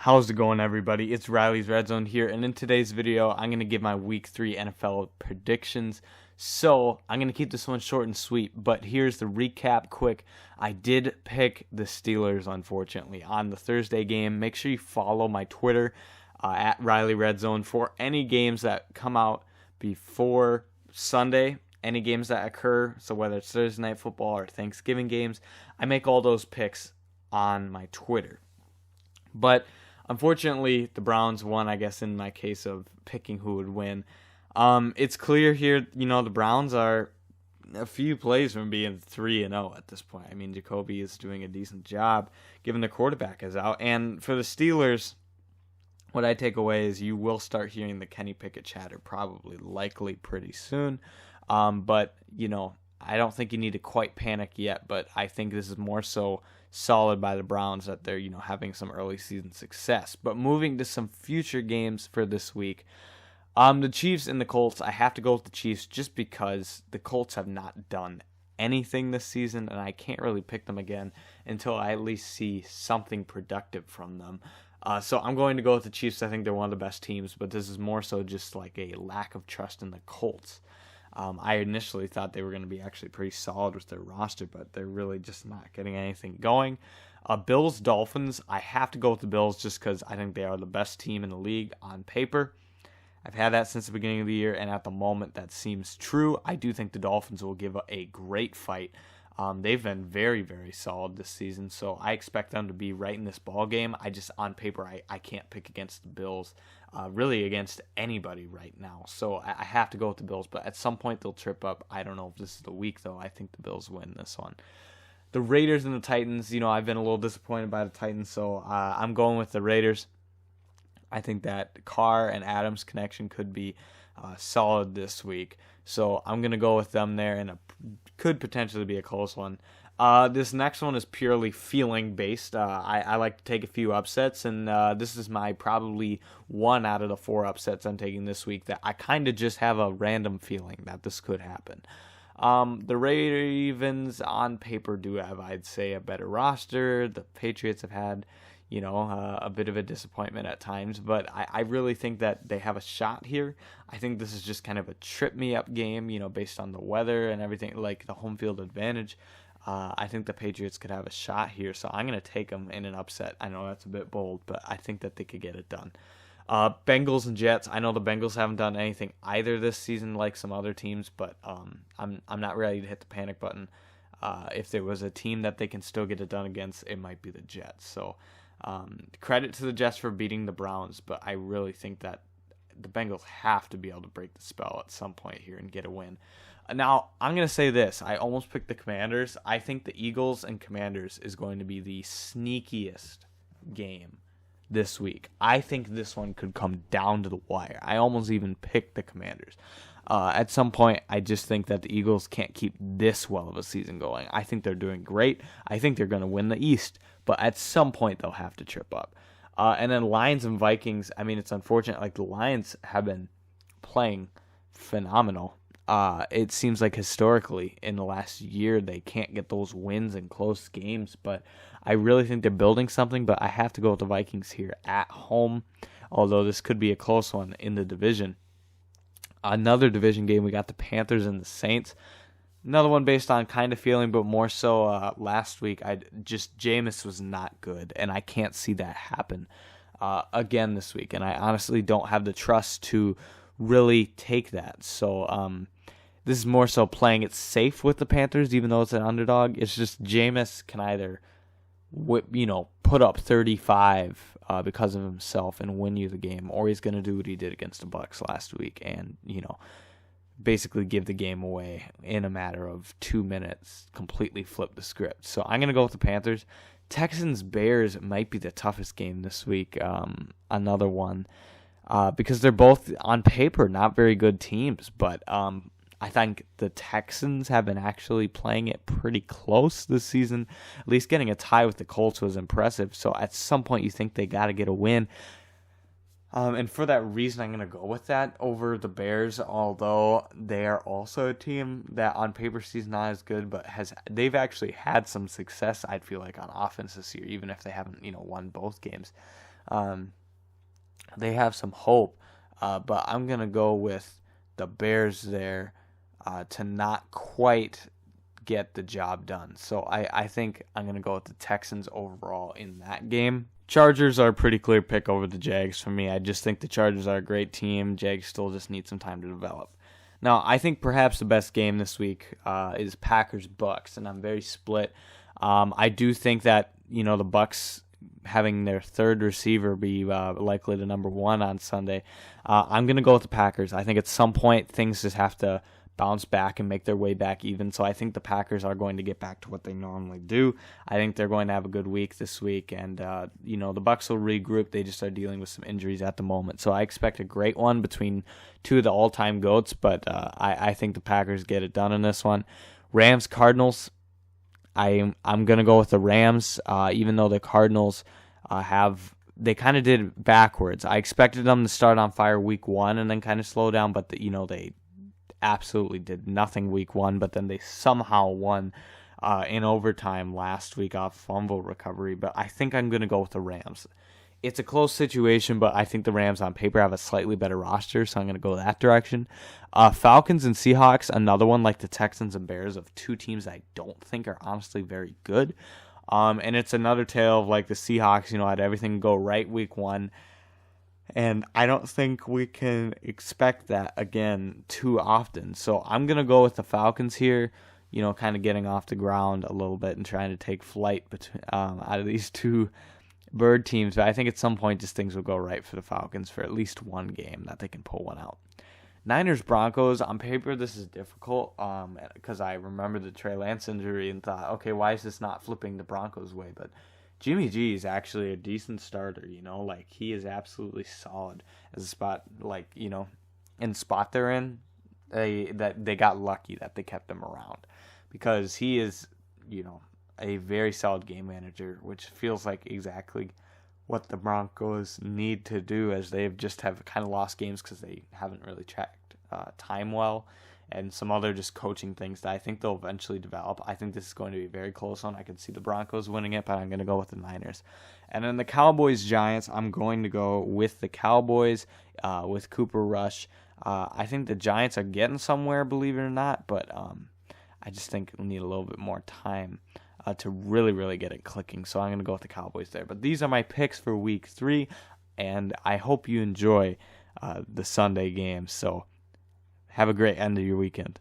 How's it going, everybody? It's Riley's Redzone here, and in today's video, I'm going to give my Week 3 NFL predictions. So, I'm going to keep this one short and sweet, but here's the recap quick. I did pick the Steelers, unfortunately, on the Thursday game. Make sure you follow my Twitter, at Riley Redzone, for any games that come out before Sunday, any games that occur, so whether it's Thursday Night Football or Thanksgiving games, I make all those picks on my Twitter. But unfortunately, the Browns won, I guess, in my case of picking who would win. It's clear here, the Browns are a few plays from being 3-0 at this point. I mean, Jacoby is doing a decent job given the quarterback is out. And for the Steelers, what I take away is you will start hearing the Kenny Pickett chatter likely pretty soon. But, I don't think you need to quite panic yet, but I think this is more so solid by the Browns that they're, having some early season success. But moving to some future games for this week, the Chiefs and the Colts, I have to go with the Chiefs just because the Colts have not done anything this season, and I can't really pick them again until I at least see something productive from them. So I'm going to go with the Chiefs. I think they're one of the best teams, but this is more so just like a lack of trust in the Colts. I initially thought they were going to be actually pretty solid with their roster, but they're really just not getting anything going. Bills, Dolphins, I have to go with the Bills just because I think they are the best team in the league on paper. I've had that since the beginning of the year, and at the moment that seems true. I do think the Dolphins will give a great fight. They've been very, very solid this season, so I expect them to be right in this ball game. On paper, I can't pick against the Bills, really against anybody right now. So I have to go with the Bills, but at some point they'll trip up. I don't know if this is the week, though. I think the Bills win this one. The Raiders and the Titans, I've been a little disappointed by the Titans, so I'm going with the Raiders. I think that Carr and Adams connection could be solid this week. So I'm going to go with them there, and it could potentially be a close one. This next one is purely feeling based. I like to take a few upsets, and this is my probably one out of the 4 upsets I'm taking this week that I kind of just have a random feeling that this could happen. The Ravens on paper do have, I'd say, a better roster. The Patriots have had a bit of a disappointment at times, but I really think that they have a shot here. I think this is just kind of a trip-me-up game, based on the weather and everything, like the home field advantage. I think the Patriots could have a shot here, so I'm going to take them in an upset. I know that's a bit bold, but I think that they could get it done. Bengals and Jets, I know the Bengals haven't done anything either this season like some other teams, but I'm not ready to hit the panic button. If there was a team that they can still get it done against, it might be the Jets. So credit to the Jets for beating the Browns, but I really think that the Bengals have to be able to break the spell at some point here and get a win. Now, I'm going to say this. I almost picked the Commanders. I think the Eagles and Commanders is going to be the sneakiest game this week. I think this one could come down to the wire. I almost even picked the Commanders. At some point, I just think that the Eagles can't keep this well of a season going. I think they're doing great. I think they're going to win the East, but at some point they'll have to trip up. And then Lions and Vikings, I mean, it's unfortunate. Like, the Lions have been playing phenomenal. It seems like historically in the last year they can't get those wins in close games, but I really think they're building something. But I have to go with the Vikings here at home, although this could be a close one in the division. Another division game, we got the Panthers and the Saints. Another one based on kind of feeling, but more so last week. Jameis was not good, and I can't see that happen again this week. And I honestly don't have the trust to really take that. So this is more so playing it safe with the Panthers, even though it's an underdog. It's just Jameis can either put up 35 because of himself and win you the game, or he's going to do what he did against the Bucs last week and, basically give the game away in a matter of 2 minutes, completely flip the script. So I'm going to go with the Panthers. Texans-Bears might be the toughest game this week, another one, because they're both, on paper, not very good teams, but I think the Texans have been actually playing it pretty close this season. At least getting a tie with the Colts was impressive. So at some point you think they got to get a win. And for that reason, I'm going to go with that over the Bears, although they are also a team that on paper sees not as good, but they've actually had some success, I'd feel like, on offense this year, even if they haven't, won both games. They have some hope, but I'm going to go with the Bears there to not quite get the job done. So I think I'm going to go with the Texans overall in that game. Chargers are a pretty clear pick over the Jags for me. I just think the Chargers are a great team. Jags still just need some time to develop. Now, I think perhaps the best game this week is Packers-Bucks, and I'm very split. I do think that, the Bucks having their third receiver be likely the number one on Sunday. I'm going to go with the Packers. I think at some point things just have to bounce back and make their way back even. So I think the Packers are going to get back to what they normally do. I think they're going to have a good week this week, and the Bucs will regroup. They just are dealing with some injuries at the moment. So I expect a great one between two of the all-time GOATs, but I think the Packers get it done in this one. Rams, Cardinals, I'm going to go with the Rams, even though the Cardinals they kind of did it backwards. I expected them to start on fire week one and then kind of slow down, but they absolutely did nothing week one, but then they somehow won in overtime last week off fumble recovery. But I think I'm going to go with the Rams. It's a close situation, but I think the Rams on paper have a slightly better roster, so I'm going to go that direction. Falcons and Seahawks, another one like the Texans and Bears of two teams I don't think are honestly very good. And it's another tale of like the Seahawks, had everything go right week one. And I don't think we can expect that again too often. So I'm going to go with the Falcons here, kind of getting off the ground a little bit and trying to take flight out of these two bird teams. But I think at some point just things will go right for the Falcons for at least one game that they can pull one out. Niners, Broncos, on paper this is difficult because I remember the Trey Lance injury and thought, okay, why is this not flipping the Broncos' way? But Jimmy G is actually a decent starter, he is absolutely solid as a spot, in the spot they're in, they got lucky that they kept him around because he is, a very solid game manager, which feels like exactly what the Broncos need to do as they have kind of lost games because they haven't really tracked time well. And some other just coaching things that I think they'll eventually develop. I think this is going to be a very close one. I could see the Broncos winning it, but I'm going to go with the Niners. And then the Cowboys-Giants, I'm going to go with the Cowboys with Cooper Rush. I think the Giants are getting somewhere, believe it or not, but I just think we need a little bit more time to really, really get it clicking. So I'm going to go with the Cowboys there. But these are my picks for Week 3, and I hope you enjoy the Sunday games. So have a great end of your weekend.